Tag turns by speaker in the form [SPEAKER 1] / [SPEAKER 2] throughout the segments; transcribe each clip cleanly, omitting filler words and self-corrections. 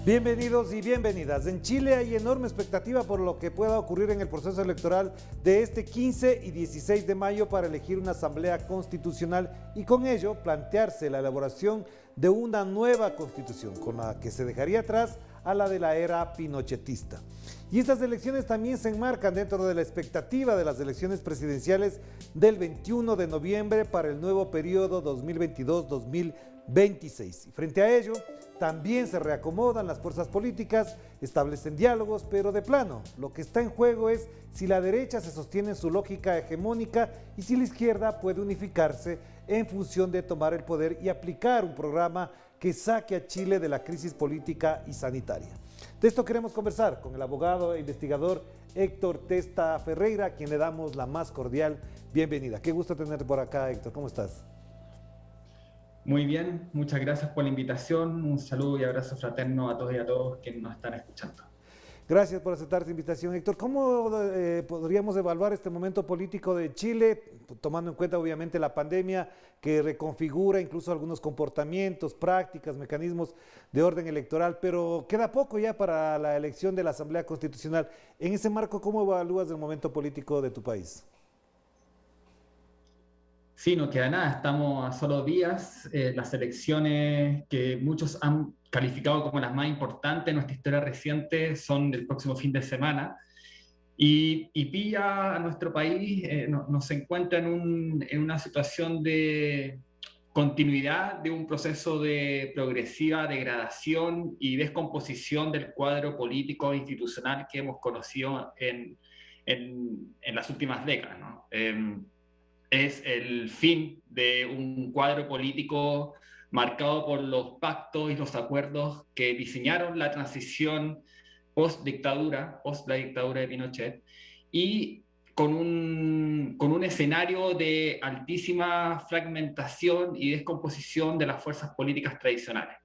[SPEAKER 1] Bienvenidos y bienvenidas. En Chile hay enorme expectativa por lo que pueda ocurrir en el proceso electoral de este 15 y 16 de mayo para elegir una asamblea constitucional y con ello plantearse la elaboración de una nueva constitución con la que se dejaría atrás a la de la era pinochetista. Y estas elecciones también se enmarcan dentro de la expectativa de las elecciones presidenciales del 21 de noviembre para el nuevo periodo 2022-2026. Y frente a ello, también se reacomodan las fuerzas políticas, establecen diálogos, pero de plano, lo que está en juego es si la derecha se sostiene en su lógica hegemónica y si la izquierda puede unificarse en función de tomar el poder y aplicar un programa que saque a Chile de la crisis política y sanitaria. De esto queremos conversar con el abogado e investigador Héctor Testa Ferreira, a quien le damos la más cordial bienvenida. Qué gusto tenerte por acá, Héctor. ¿Cómo estás?
[SPEAKER 2] Muy bien, muchas gracias por la invitación. Un saludo y abrazo fraterno a todos y a todos quienes nos están escuchando.
[SPEAKER 1] Gracias por aceptar esta invitación, Héctor. ¿Cómo podríamos evaluar este momento político de Chile, tomando en cuenta obviamente la pandemia que reconfigura incluso algunos comportamientos, prácticas, mecanismos de orden electoral, pero queda poco ya para la elección de la Asamblea Constitucional? En ese marco, ¿cómo evalúas el momento político de tu país?
[SPEAKER 2] Sí, no queda nada, estamos a solo días. Las elecciones que muchos han calificado como las más importantes en nuestra historia reciente son del próximo fin de semana. Y pilla a nuestro país, nos encuentra en una situación de continuidad de un proceso de progresiva degradación y descomposición del cuadro político e institucional que hemos conocido en las últimas décadas, ¿no? Es el fin de un cuadro político marcado por los pactos y los acuerdos que diseñaron la transición post-dictadura, post la dictadura de Pinochet, y con un escenario de altísima fragmentación y descomposición de las fuerzas políticas tradicionales.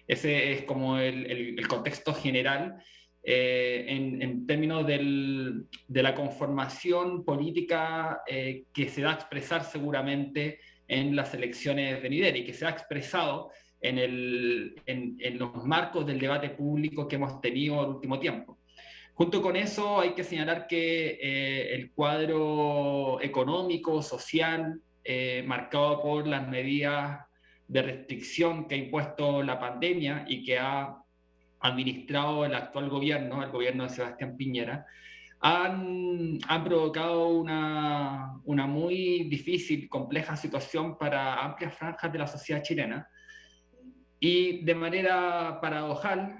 [SPEAKER 2] Ese es como el contexto general en términos de la conformación política que se va a expresar seguramente en las elecciones venideras y que se ha expresado en los marcos del debate público que hemos tenido el último tiempo. Junto con eso hay que señalar que el cuadro económico, social, marcado por las medidas de restricción que ha impuesto la pandemia y que ha administrado el actual gobierno, el gobierno de Sebastián Piñera, han provocado una muy difícil, compleja situación para amplias franjas de la sociedad chilena. Y de manera paradojal,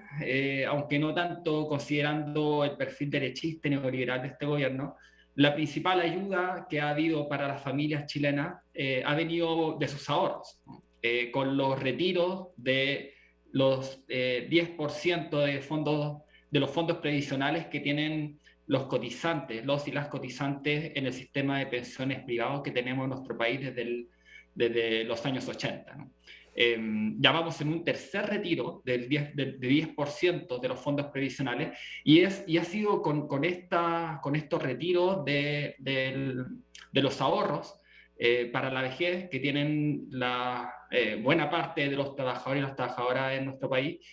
[SPEAKER 2] aunque no tanto considerando el perfil derechista y neoliberal de este gobierno, la principal ayuda que ha habido para las familias chilenas ha venido de sus ahorros, ¿no? Con los retiros de los 10% de los fondos previsionales que tienen los cotizantes, los y las cotizantes en el sistema de pensiones privados que tenemos en nuestro país desde los años 80, ¿no? Ya vamos en un tercer retiro del 10% de los fondos previsionales y ha sido con estos retiros de los ahorros para la vejez que tienen la buena parte de los trabajadores y las trabajadoras en nuestro país,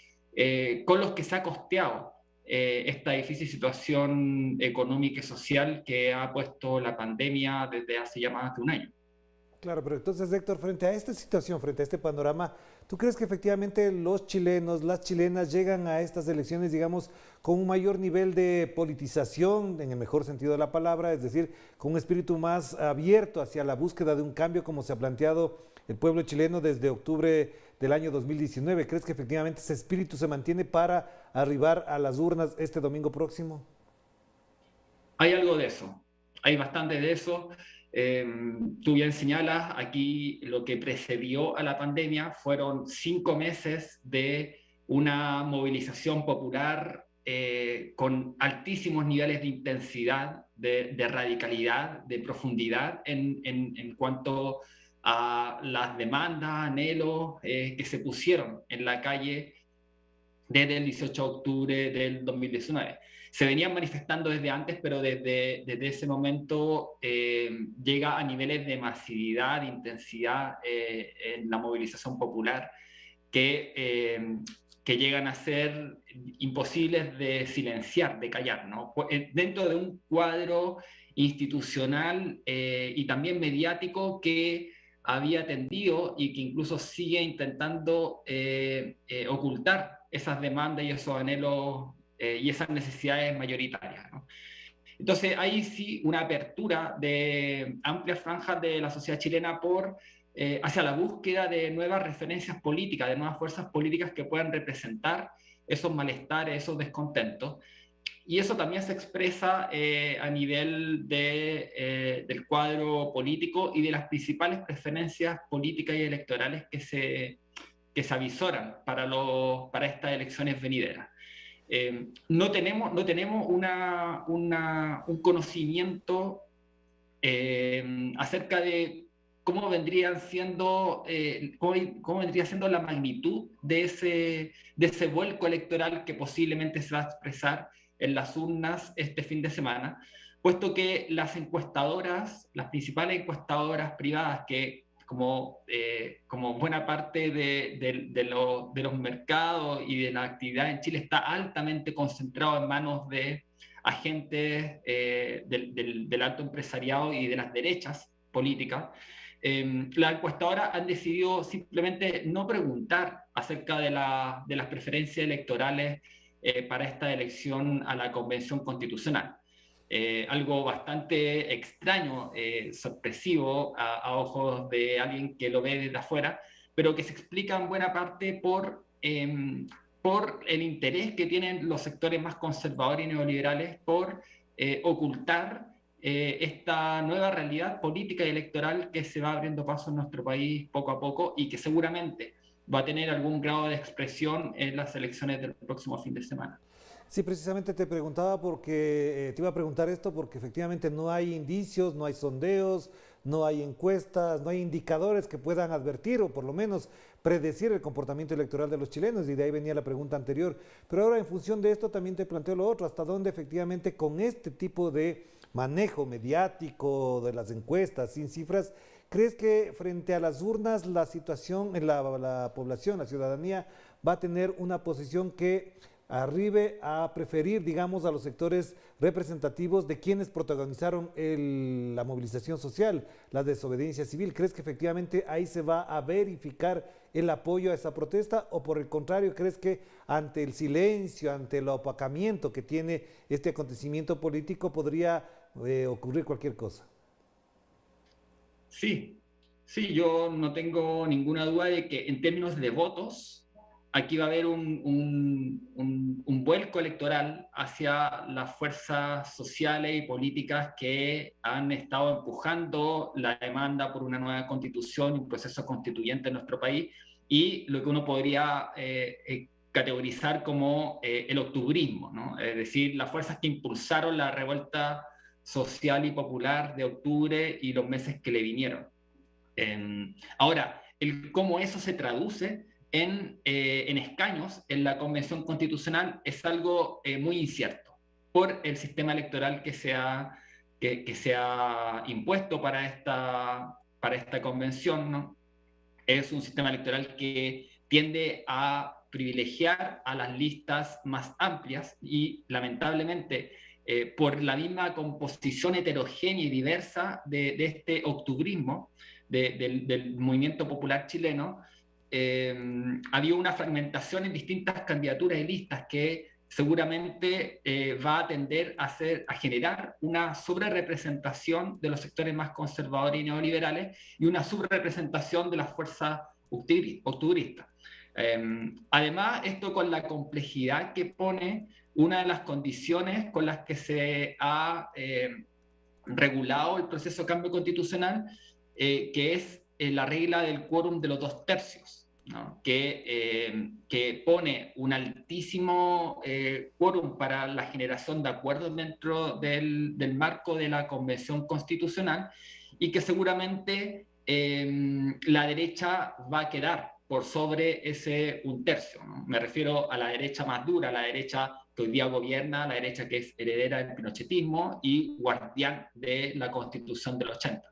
[SPEAKER 2] con los que se ha costeado esta difícil situación económica y social que ha puesto la pandemia desde hace ya más de un año.
[SPEAKER 1] Claro, pero entonces, Héctor, frente a esta situación, frente a este panorama, ¿tú crees que efectivamente los chilenos, las chilenas llegan a estas elecciones, digamos, con un mayor nivel de politización, en el mejor sentido de la palabra, es decir, con un espíritu más abierto hacia la búsqueda de un cambio como se ha planteado el pueblo chileno desde octubre del año 2019? ¿Crees que efectivamente ese espíritu se mantiene para arribar a las urnas este domingo próximo?
[SPEAKER 2] Hay algo de eso, hay bastante de eso. Tú bien señalas, aquí lo que precedió a la pandemia fueron 5 meses de una movilización popular con altísimos niveles de intensidad, de radicalidad, de profundidad en cuanto a las demandas, anhelos que se pusieron en la calle desde el 18 de octubre del 2019. Se venían manifestando desde antes, pero desde ese momento llega a niveles de masividad, de intensidad en la movilización popular que, que llegan a ser imposibles de silenciar, de callar, ¿no? Dentro de un cuadro institucional y también mediático que había tendido y que incluso sigue intentando ocultar esas demandas y esos anhelos y esas necesidades mayoritarias, ¿no? Entonces hay sí una apertura de amplias franjas de la sociedad chilena hacia la búsqueda de nuevas referencias políticas, de nuevas fuerzas políticas que puedan representar esos malestares, esos descontentos. Y eso también se expresa a nivel del cuadro político y de las principales preferencias políticas y electorales que se avisoran para estas elecciones venideras. No tenemos un conocimiento acerca de cómo vendría siendo la magnitud de ese vuelco electoral que posiblemente se va a expresar en las urnas este fin de semana, puesto que las principales encuestadoras privadas que como buena parte de los mercados y de la actividad en Chile está altamente concentrado en manos de agentes del alto empresariado y de las derechas políticas, las encuestadoras han decidido simplemente no preguntar acerca de las preferencias electorales para esta elección a la Convención Constitucional. Algo bastante extraño, sorpresivo a ojos de alguien que lo ve desde afuera, pero que se explica en buena parte por el interés que tienen los sectores más conservadores y neoliberales por ocultar esta nueva realidad política y electoral que se va abriendo paso en nuestro país poco a poco y que seguramente va a tener algún grado de expresión en las elecciones del próximo fin de semana.
[SPEAKER 1] Sí, precisamente te preguntaba porque te iba a preguntar esto porque efectivamente no hay indicios, no hay sondeos, no hay encuestas, no hay indicadores que puedan advertir o por lo menos predecir el comportamiento electoral de los chilenos y de ahí venía la pregunta anterior. Pero ahora en función de esto también te planteo lo otro, hasta dónde efectivamente con este tipo de manejo mediático de las encuestas sin cifras, ¿crees que frente a las urnas la situación en la población, la ciudadanía va a tener una posición que arribe a preferir, digamos, a los sectores representativos de quienes protagonizaron la movilización social, la desobediencia civil? ¿Crees que efectivamente ahí se va a verificar el apoyo a esa protesta o por el contrario, crees que ante el silencio, ante el opacamiento que tiene este acontecimiento político podría ocurrir cualquier cosa?
[SPEAKER 2] Sí, sí, yo no tengo ninguna duda de que en términos de votos, aquí va a haber un vuelco electoral hacia las fuerzas sociales y políticas que han estado empujando la demanda por una nueva constitución y un proceso constituyente en nuestro país, y lo que uno podría categorizar como el octubrismo, ¿no? Es decir, las fuerzas que impulsaron la revuelta social y popular de octubre y los meses que le vinieron. Ahora, cómo eso se traduce en escaños en la Convención Constitucional es algo muy incierto por el sistema electoral que se ha impuesto para esta convención, ¿no? Es un sistema electoral que tiende a privilegiar a las listas más amplias y lamentablemente por la misma composición heterogénea y diversa de este octubrismo del movimiento popular chileno, había una fragmentación en distintas candidaturas y listas que seguramente va a tender a generar una subrerepresentación de los sectores más conservadores y neoliberales y una subrerepresentación de las fuerzas octubristas. Además, esto con la complejidad que pone una de las condiciones con las que se ha regulado el proceso de cambio constitucional, que es la regla del quórum de los 2/3, ¿no? Que pone un altísimo quórum para la generación de acuerdos dentro del marco de la Convención Constitucional y que seguramente la derecha va a quedar por sobre ese un tercio, ¿no? Me refiero a la derecha más dura, la derecha que hoy día gobierna, la derecha que es heredera del pinochetismo y guardián de la Constitución del 80.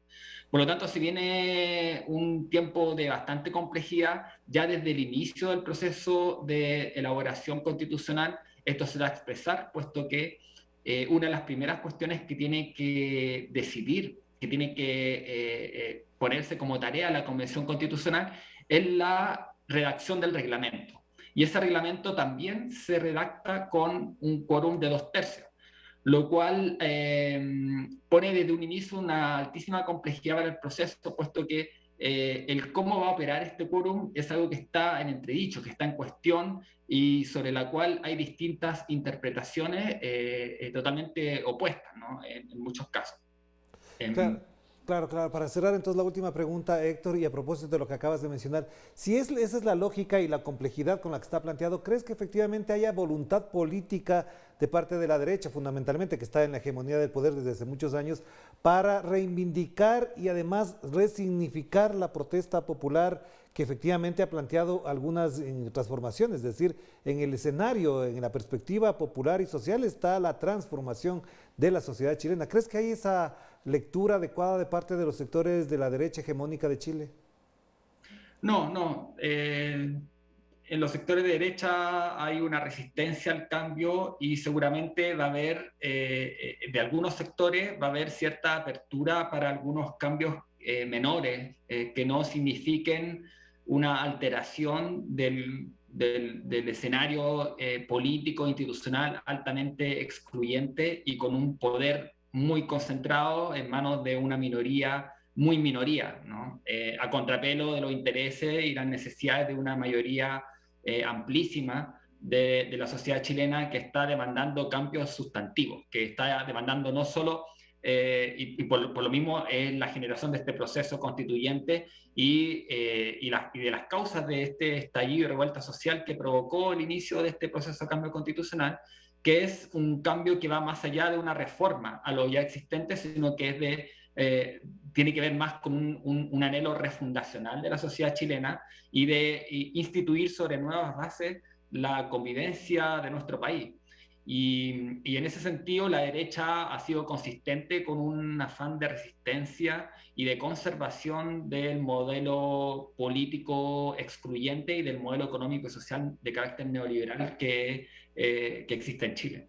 [SPEAKER 2] Por lo tanto, si viene un tiempo de bastante complejidad, ya desde el inicio del proceso de elaboración constitucional, esto se va a expresar, puesto que una de las primeras cuestiones que tiene que decidir, que tiene que ponerse como tarea la Convención Constitucional, es la redacción del reglamento. Y ese reglamento también se redacta con un quórum de 2/3, lo cual pone desde un inicio una altísima complejidad para el proceso, puesto que el cómo va a operar este quórum es algo que está en entredicho, que está en cuestión y sobre la cual hay distintas interpretaciones totalmente opuestas, ¿no? En muchos casos.
[SPEAKER 1] Claro, claro, claro. Para cerrar entonces la última pregunta, Héctor, y a propósito de lo que acabas de mencionar, si esa es la lógica y la complejidad con la que está planteado, ¿crees que efectivamente haya voluntad política de parte de la derecha, fundamentalmente, que está en la hegemonía del poder desde hace muchos años, para reivindicar y además resignificar la protesta popular que efectivamente ha planteado algunas transformaciones? Es decir, en el escenario, en la perspectiva popular y social está la transformación de la sociedad chilena. ¿Crees que hay esa lectura adecuada de parte de los sectores de la derecha hegemónica de Chile?
[SPEAKER 2] No, no. En los sectores de derecha hay una resistencia al cambio y seguramente va a haber, de algunos sectores, va a haber cierta apertura para algunos cambios menores que no signifiquen una alteración del escenario político, institucional altamente excluyente y con un poder muy concentrado en manos de una minoría, muy minoría, ¿no? A contrapelo de los intereses y las necesidades de una mayoría amplísima de la sociedad chilena que está demandando cambios sustantivos, que está demandando no solo, y por lo mismo es la generación de este proceso constituyente y de las causas de este estallido y revuelta social que provocó el inicio de este proceso de cambio constitucional, que es un cambio que va más allá de una reforma a lo ya existente, sino que es tiene que ver más con un anhelo refundacional de la sociedad chilena y de instituir sobre nuevas bases la convivencia de nuestro país. Y en ese sentido la derecha ha sido consistente con un afán de resistencia y de conservación del modelo político excluyente y del modelo económico y social de carácter neoliberal que existe en Chile.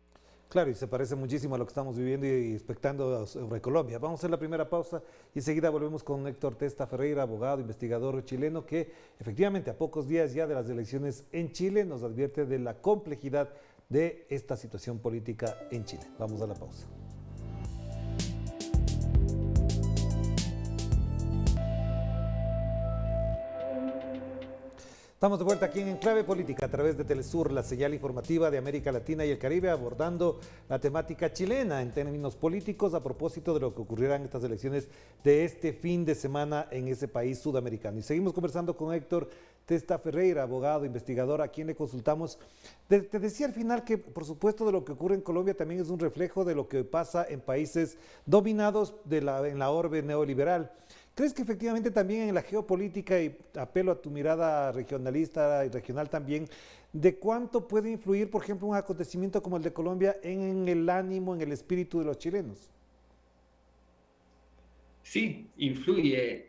[SPEAKER 1] Claro, y se parece muchísimo a lo que estamos viviendo y expectando sobre Colombia. Vamos a hacer la primera pausa y enseguida volvemos con Héctor Testa Ferreira, abogado, investigador chileno, que efectivamente a pocos días ya de las elecciones en Chile nos advierte de la complejidad de esta situación política en Chile. Vamos a la pausa. Estamos de vuelta aquí en Enclave Política a través de Telesur, la señal informativa de América Latina y el Caribe, abordando la temática chilena en términos políticos a propósito de lo que ocurrirá en estas elecciones de este fin de semana en ese país sudamericano. Y seguimos conversando con Héctor Testa Ferreira, abogado, investigador, a quien le consultamos. Te decía al final que, por supuesto, de lo que ocurre en Colombia también es un reflejo de lo que pasa en países dominados en la orbe neoliberal. ¿Crees que efectivamente también en la geopolítica, y apelo a tu mirada regionalista y regional también, de cuánto puede influir, por ejemplo, un acontecimiento como el de Colombia en el ánimo, en el espíritu de los chilenos?
[SPEAKER 2] Sí, influye.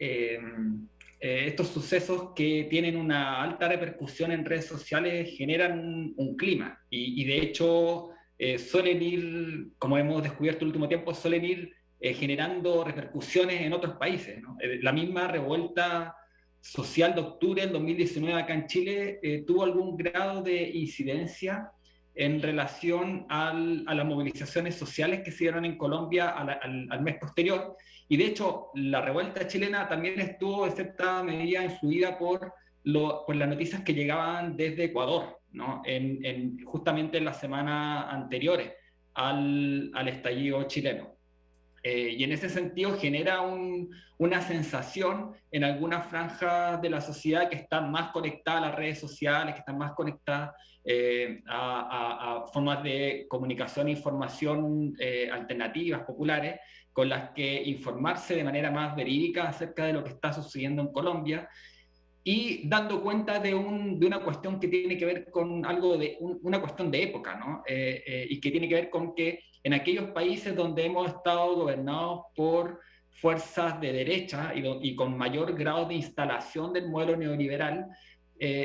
[SPEAKER 2] Estos sucesos que tienen una alta repercusión en redes sociales generan un clima y de hecho suelen ir, como hemos descubierto el último tiempo, suelen ir generando repercusiones en otros países, ¿no? La misma revuelta social de octubre del 2019 acá en Chile tuvo algún grado de incidencia en relación a las movilizaciones sociales que se dieron en Colombia al mes posterior. Y de hecho, la revuelta chilena también estuvo en cierta medida influida por las noticias que llegaban desde Ecuador, ¿no? Justamente en las semanas anteriores al estallido chileno. Y en ese sentido genera una sensación en algunas franjas de la sociedad que están más conectadas a las redes sociales, que están más conectadas a formas de comunicación e información alternativas, populares, con las que informarse de manera más verídica acerca de lo que está sucediendo en Colombia. y dando cuenta de una cuestión que tiene que ver con algo una cuestión de época, ¿no? Y que tiene que ver con que en aquellos países donde hemos estado gobernados por fuerzas de derecha y con mayor grado de instalación del modelo neoliberal,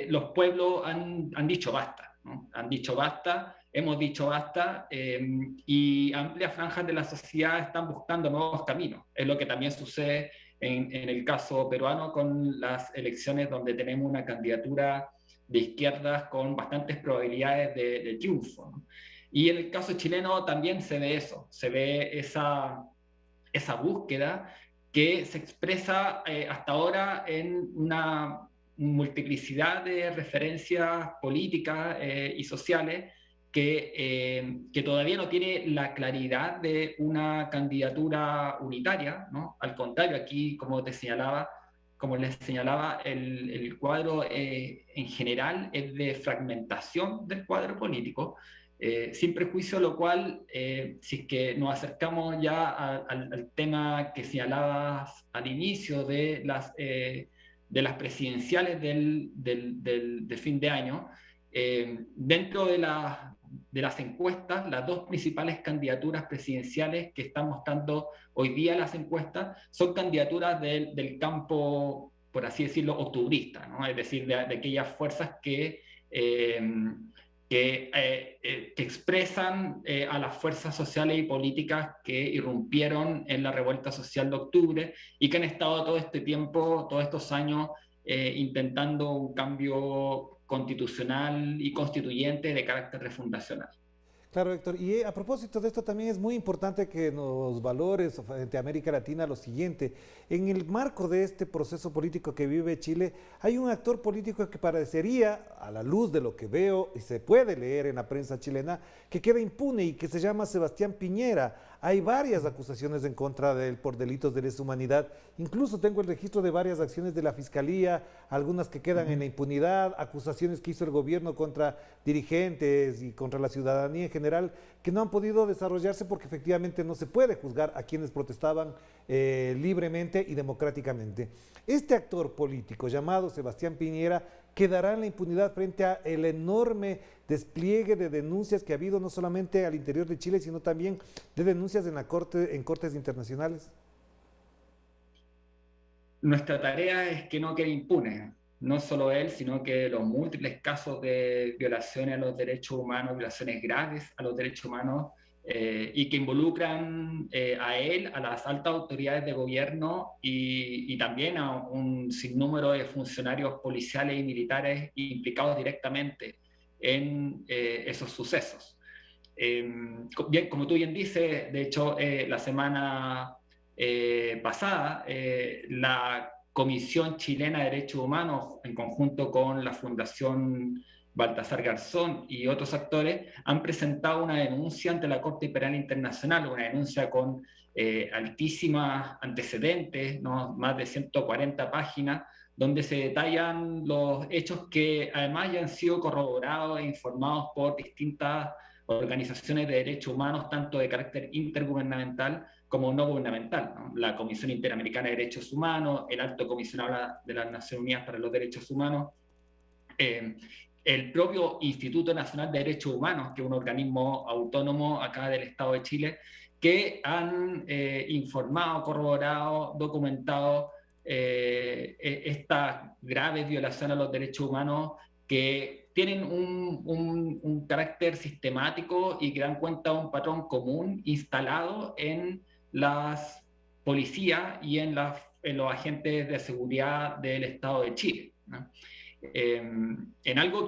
[SPEAKER 2] los pueblos han dicho basta, ¿no? Han dicho basta, hemos dicho basta, y amplias franjas de la sociedad están buscando nuevos caminos. Es lo que también sucede en el caso peruano con las elecciones, donde tenemos una candidatura de izquierdas con bastantes probabilidades de triunfo, ¿no? Y en el caso chileno también se ve eso, se ve esa búsqueda que se expresa hasta ahora en una multiplicidad de referencias políticas y sociales que todavía no tiene la claridad de una candidatura unitaria, ¿no? Al contrario, aquí, como les señalaba, el cuadro en general es de fragmentación del cuadro político, sin prejuicio, lo cual, si es que nos acercamos ya al tema que señalabas al inicio de las presidenciales de fin de año, dentro de las encuestas, las dos principales candidaturas presidenciales que están mostrando hoy día las encuestas son candidaturas del campo, por así decirlo, octubrista, ¿no? Es decir, de aquellas fuerzas que expresan a las fuerzas sociales y políticas que irrumpieron en la revuelta social de octubre y que han estado todo este tiempo, todos estos años, intentando un cambio constitucional y constituyente de carácter refundacional.
[SPEAKER 1] Claro, Héctor. Y a propósito de esto, también es muy importante que nos valores frente a América Latina lo siguiente. En el marco de este proceso político que vive Chile, hay un actor político que parecería, a la luz de lo que veo y se puede leer en la prensa chilena, que queda impune y que se llama Sebastián Piñera. Hay varias acusaciones en contra de él por delitos de lesa humanidad. Incluso tengo el registro de varias acciones de la Fiscalía, algunas que quedan en la impunidad, acusaciones que hizo el gobierno contra dirigentes y contra la ciudadanía en general, que no han podido desarrollarse porque efectivamente no se puede juzgar a quienes protestaban libremente y democráticamente. Este actor político llamado Sebastián Piñera quedará en la impunidad frente al enorme despliegue de denuncias que ha habido no solamente al interior de Chile, sino también de denuncias en cortes internacionales.
[SPEAKER 2] Nuestra tarea es que no quede impune, no solo él, sino que los múltiples casos de violaciones a los derechos humanos, violaciones graves a los derechos humanos, y que involucran a él, a las altas autoridades de gobierno y también a un sinnúmero de funcionarios policiales y militares implicados directamente en esos sucesos. Bien, como tú bien dices, de hecho, la semana pasada, la Comisión Chilena de Derechos Humanos, en conjunto con la Fundación Baltasar Garzón y otros actores, han presentado una denuncia ante la Corte Penal Internacional, una denuncia con altísimos antecedentes, ¿no? Más de 140 páginas, donde se detallan los hechos que además ya han sido corroborados e informados por distintas organizaciones de derechos humanos, tanto de carácter intergubernamental como no gubernamental, ¿no? La Comisión Interamericana de Derechos Humanos, el Alto Comisionado de las Naciones Unidas para los Derechos Humanos, el propio Instituto Nacional de Derechos Humanos, que es un organismo autónomo acá del Estado de Chile, que han informado, corroborado, documentado esta grave violación a los derechos humanos que tienen un carácter sistemático y que dan cuenta de un patrón común instalado en las policías y en los agentes de seguridad del Estado de Chile, ¿no? En algo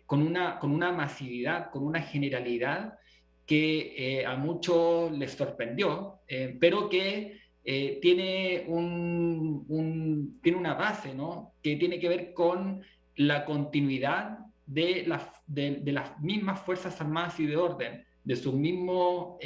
[SPEAKER 2] con una masividad, con una generalidad que a muchos les sorprendió, pero que tiene una base, ¿no? Que tiene que ver con la continuidad de las mismas Fuerzas Armadas y de Orden, de sus mismas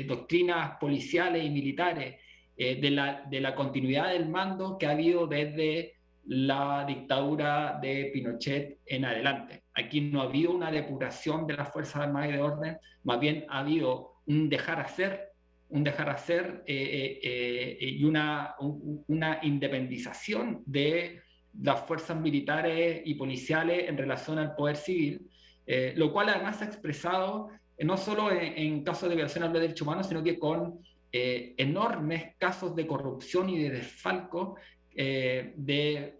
[SPEAKER 2] doctrinas policiales y militares, de la continuidad del mando que ha habido desde la dictadura de Pinochet en adelante. Aquí no ha habido una depuración de las Fuerzas Armadas y de Orden, más bien ha habido un dejar hacer, un dejar hacer y una independización de las fuerzas militares y policiales en relación al poder civil, lo cual además se ha expresado no solo en casos de violación a los derechos humanos, sino que con enormes casos de corrupción y de desfalco de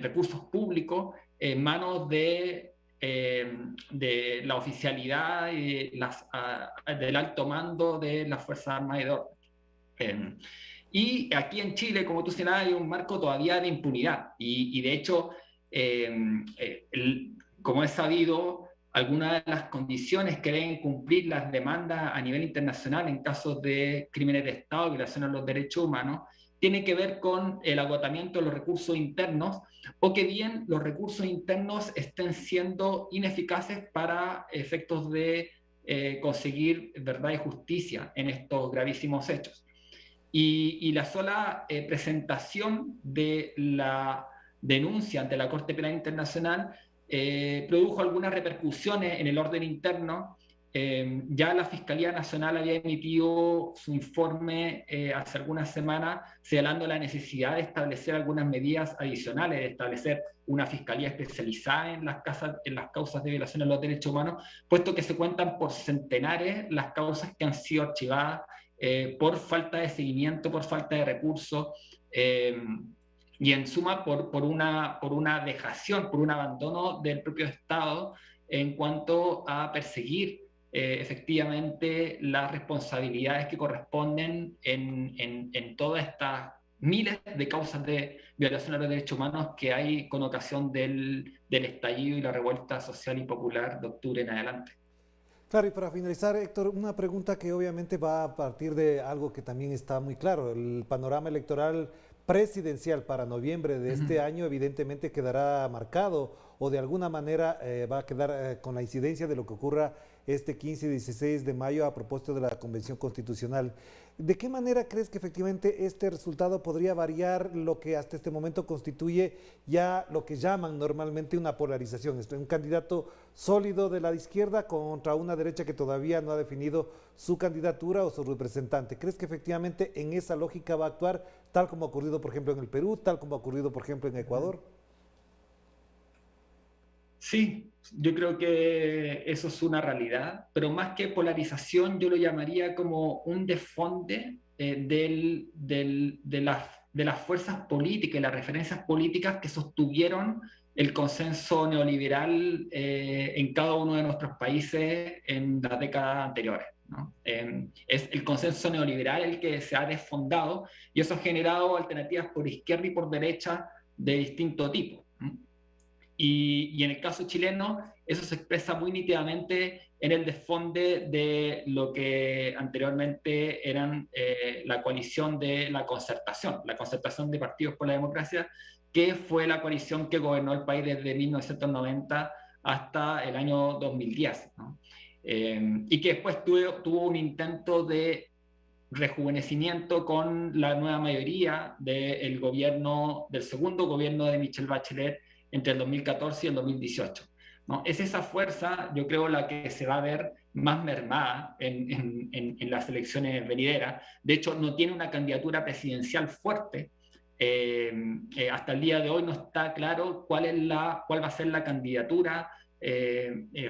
[SPEAKER 2] recursos públicos en manos de la oficialidad y del alto mando de las Fuerzas Armadas y de Orden. Y aquí en Chile, como tú señalabas, hay un marco todavía de impunidad. Y de hecho, como es sabido, algunas de las condiciones que deben cumplir las demandas a nivel internacional en casos de crímenes de Estado, violación a los derechos humanos, tiene que ver con el agotamiento de los recursos internos o que bien los recursos internos estén siendo ineficaces para efectos de conseguir verdad y justicia en estos gravísimos hechos. Y la sola presentación de la denuncia ante la Corte Penal Internacional produjo algunas repercusiones en el orden interno. Ya la Fiscalía Nacional había emitido su informe hace algunas semanas señalando la necesidad de establecer algunas medidas adicionales, de establecer una fiscalía especializada en las causas de violación a los derechos humanos, puesto que se cuentan por centenares las causas que han sido archivadas por falta de seguimiento, por falta de recursos, y en suma por una dejación, por un abandono del propio Estado en cuanto a perseguir efectivamente las responsabilidades que corresponden en todas estas miles de causas de violación a los derechos humanos que hay con ocasión del estallido y la revuelta social y popular de octubre en adelante.
[SPEAKER 1] Claro, y para finalizar, Héctor, una pregunta que obviamente va a partir de algo que también está muy claro. El panorama electoral presidencial para noviembre de este año evidentemente quedará marcado o de alguna manera va a quedar con la incidencia de lo que ocurra este 15 y 16 de mayo a propósito de la Convención Constitucional. ¿De qué manera crees que efectivamente este resultado podría variar lo que hasta este momento constituye ya lo que llaman normalmente una polarización? Un candidato sólido de la izquierda contra una derecha que todavía no ha definido su candidatura o su representante. ¿Crees que efectivamente en esa lógica va a actuar tal como ha ocurrido, por ejemplo, en el Perú, tal como ha ocurrido, por ejemplo, en Ecuador?
[SPEAKER 2] Sí, yo creo que eso es una realidad, pero más que polarización, yo lo llamaría como un desfonde de las fuerzas políticas y las referencias políticas que sostuvieron el consenso neoliberal en cada uno de nuestros países en las décadas anteriores, ¿no? Es el consenso neoliberal el que se ha desfondado y eso ha generado alternativas por izquierda y por derecha de distinto tipo, ¿no? Y en el caso chileno, eso se expresa muy nítidamente en el desfonde de lo que anteriormente eran la coalición de la concertación de partidos por la democracia, que fue la coalición que gobernó el país desde 1990 hasta el año 2010, ¿no? Y que después tuvo un intento de rejuvenecimiento con la nueva mayoría del segundo gobierno de Michelle Bachelet entre el 2014 y el 2018, ¿no? Es esa fuerza, yo creo, la que se va a ver más mermada en las elecciones venideras. De hecho, no tiene una candidatura presidencial fuerte. Hasta el día de hoy no está claro cuál va a ser la candidatura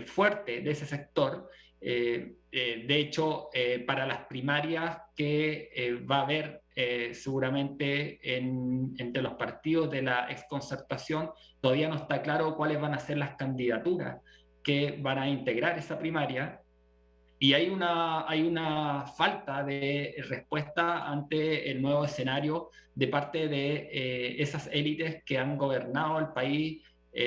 [SPEAKER 2] fuerte de ese sector. De hecho, para las primarias que va a haber seguramente entre los partidos de la exconcertación, todavía no está claro cuáles van a ser las candidaturas que van a integrar esa primaria. Y hay una falta de respuesta ante el nuevo escenario de parte de esas élites que han gobernado el país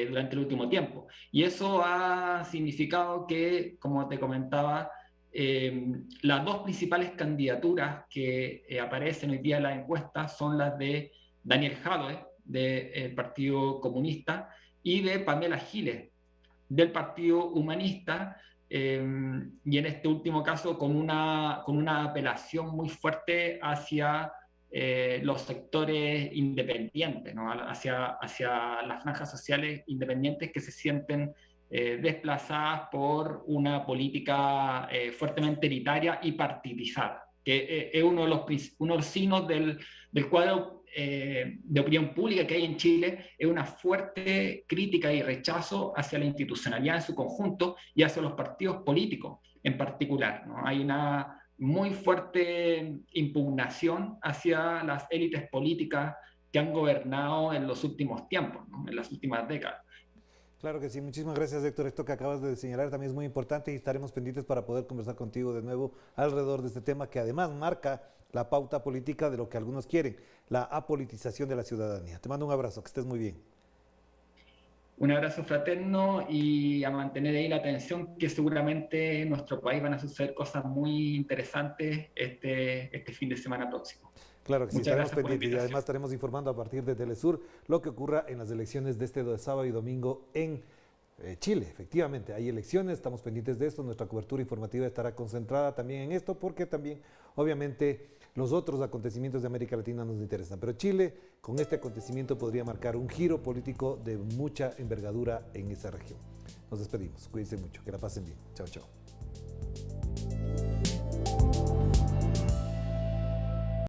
[SPEAKER 2] durante el último tiempo. Y eso ha significado que, como te comentaba, las dos principales candidaturas que aparecen hoy día en las encuestas son las de Daniel Jadwe, del Partido Comunista, y de Pamela Giles, del Partido Humanista, y en este último caso con una apelación muy fuerte hacia los sectores independientes, ¿no? hacia las franjas sociales independientes que se sienten desplazadas por una política fuertemente elitaria y partidizada. que es uno de los signos del cuadro de opinión pública que hay en Chile, es una fuerte crítica y rechazo hacia la institucionalidad en su conjunto y hacia los partidos políticos en particular, ¿no? Hay una muy fuerte impugnación hacia las élites políticas que han gobernado en los últimos tiempos, ¿no? En las últimas décadas.
[SPEAKER 1] Claro que sí, muchísimas gracias Héctor. Esto que acabas de señalar también es muy importante y estaremos pendientes para poder conversar contigo de nuevo alrededor de este tema que además marca la pauta política de lo que algunos quieren, la apolitización de la ciudadanía. Te mando un abrazo, que estés muy bien.
[SPEAKER 2] Un abrazo fraterno y a mantener ahí la atención que seguramente en nuestro país van a suceder cosas muy interesantes este fin de semana próximo.
[SPEAKER 1] Claro que sí,
[SPEAKER 2] Muchas
[SPEAKER 1] estaremos
[SPEAKER 2] gracias por la
[SPEAKER 1] pendientes y
[SPEAKER 2] invitación.
[SPEAKER 1] además estaremos informando a partir de Telesur lo que ocurra en las elecciones de este sábado y domingo en Chile. Efectivamente, hay elecciones, estamos pendientes de esto, nuestra cobertura informativa estará concentrada también en esto porque también, obviamente, los otros acontecimientos de América Latina nos interesan. Pero Chile, con este acontecimiento, podría marcar un giro político de mucha envergadura en esa región. Nos despedimos, cuídense mucho, que la pasen bien. Chao, chao.